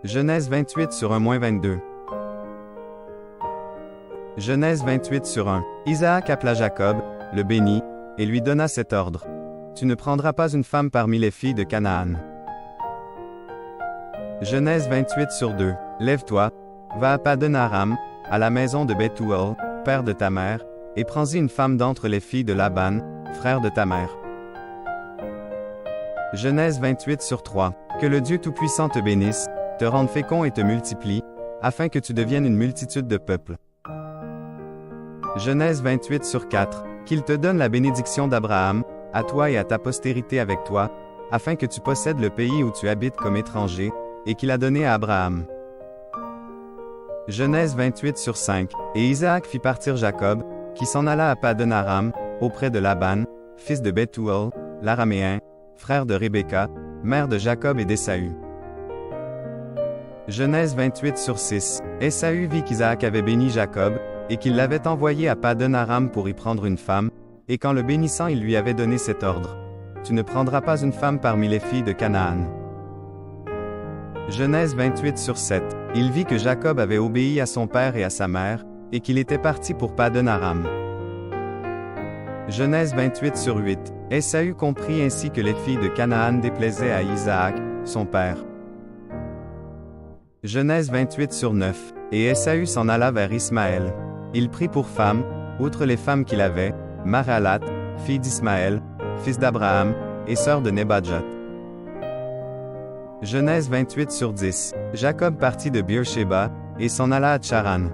Genèse 28 sur 1-22. Genèse 28 sur 1. Isaac appela Jacob, le bénit, et lui donna cet ordre. Tu ne prendras pas une femme parmi les filles de Canaan. Genèse 28 sur 2. Lève-toi, va à Padan-Aram, à la maison de Bethuel, père de ta mère, et prends-y une femme d'entre les filles de Laban, frère de ta mère. Genèse 28 sur 3. Que le Dieu Tout-Puissant te bénisse, te rende fécond et te multiplie, afin que tu deviennes une multitude de peuples. Genèse 28 sur 4. Qu'il te donne la bénédiction d'Abraham, à toi et à ta postérité avec toi, afin que tu possèdes le pays où tu habites comme étranger, et qu'il a donné à Abraham. Genèse 28 sur 5. Et Isaac fit partir Jacob, qui s'en alla à Padan-Aram, auprès de Laban, fils de Bethuel, l'Araméen, frère de Rebecca, mère de Jacob et d'Ésaü. Genèse 28 sur 6. Ésaü vit qu'Isaac avait béni Jacob, et qu'il l'avait envoyé à Padan-Aram pour y prendre une femme, et qu'en le bénissant il lui avait donné cet ordre. Tu ne prendras pas une femme parmi les filles de Canaan. Genèse 28 sur 7. Il vit que Jacob avait obéi à son père et à sa mère, et qu'il était parti pour Padan-Aram. Genèse 28 sur 8. Ésaü comprit ainsi que les filles de Canaan déplaisaient à Isaac, son père. Genèse 28 sur 9. Et Ésaü s'en alla vers Ismaël. Il prit pour femme, outre les femmes qu'il avait, Mahalat, fille d'Ismaël, fils d'Abraham, et sœur de Nebadjat. Genèse 28 sur 10. Jacob partit de Beersheba, et s'en alla à Tcharan.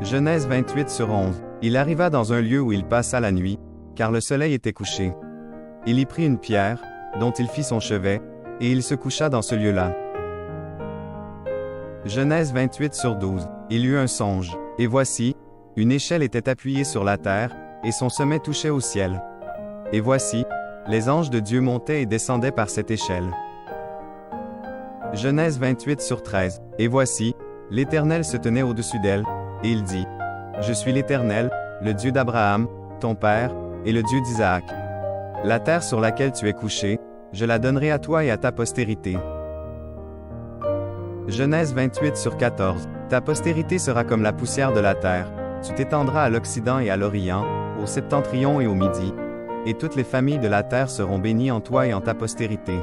Genèse 28 sur 11. Il arriva dans un lieu où il passa la nuit, car le soleil était couché. Il y prit une pierre, dont il fit son chevet, et il se coucha dans ce lieu-là. Genèse 28 sur 12. Il eut un songe, et voici, une échelle était appuyée sur la terre, et son sommet touchait au ciel. Et voici, les anges de Dieu montaient et descendaient par cette échelle. Genèse 28 sur 13. Et voici, l'Éternel se tenait au-dessus d'elle, et il dit, Je suis l'Éternel, le Dieu d'Abraham, ton père, et le Dieu d'Isaac. La terre sur laquelle tu es couché, je la donnerai à toi et à ta postérité. Genèse 28 sur 14. Ta postérité sera comme la poussière de la terre, tu t'étendras à l'Occident et à l'Orient, au septentrion et au Midi, et toutes les familles de la terre seront bénies en toi et en ta postérité.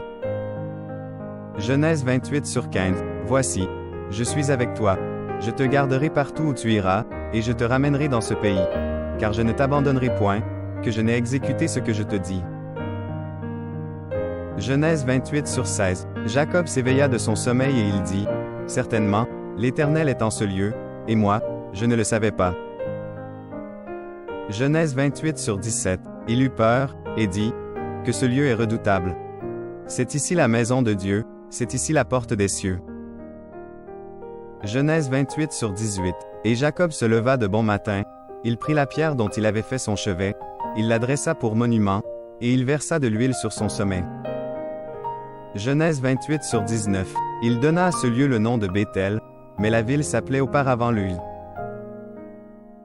Genèse 28 sur 15. Voici, je suis avec toi, je te garderai partout où tu iras, et je te ramènerai dans ce pays, car je ne t'abandonnerai point, que je n'ai exécuté ce que je te dis. Genèse 28 sur 16. Jacob s'éveilla de son sommeil et il dit, Certainement, l'Éternel est en ce lieu, et moi, je ne le savais pas. Genèse 28 sur 17. Il eut peur, et dit, Que ce lieu est redoutable. C'est ici la maison de Dieu, c'est ici la porte des cieux. Genèse 28 sur 18. Et Jacob se leva de bon matin, il prit la pierre dont il avait fait son chevet, il la dressa pour monument, et il versa de l'huile sur son sommet. Genèse 28 sur 19. Il donna à ce lieu le nom de Béthel, mais la ville s'appelait auparavant Luz.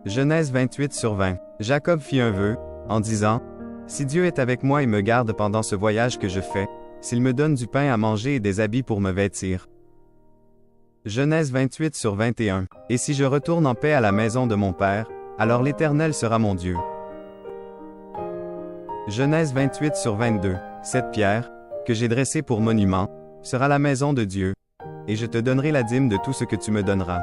Genèse 28 sur 20. Jacob fit un vœu, en disant, Si Dieu est avec moi et me garde pendant ce voyage que je fais, s'il me donne du pain à manger et des habits pour me vêtir. Genèse 28 sur 21. Et si je retourne en paix à la maison de mon père, alors l'Éternel sera mon Dieu. Genèse 28 sur 22. Cette pierre, que j'ai dressée pour monument, sera la maison de Dieu, et je te donnerai la dîme de tout ce que tu me donneras.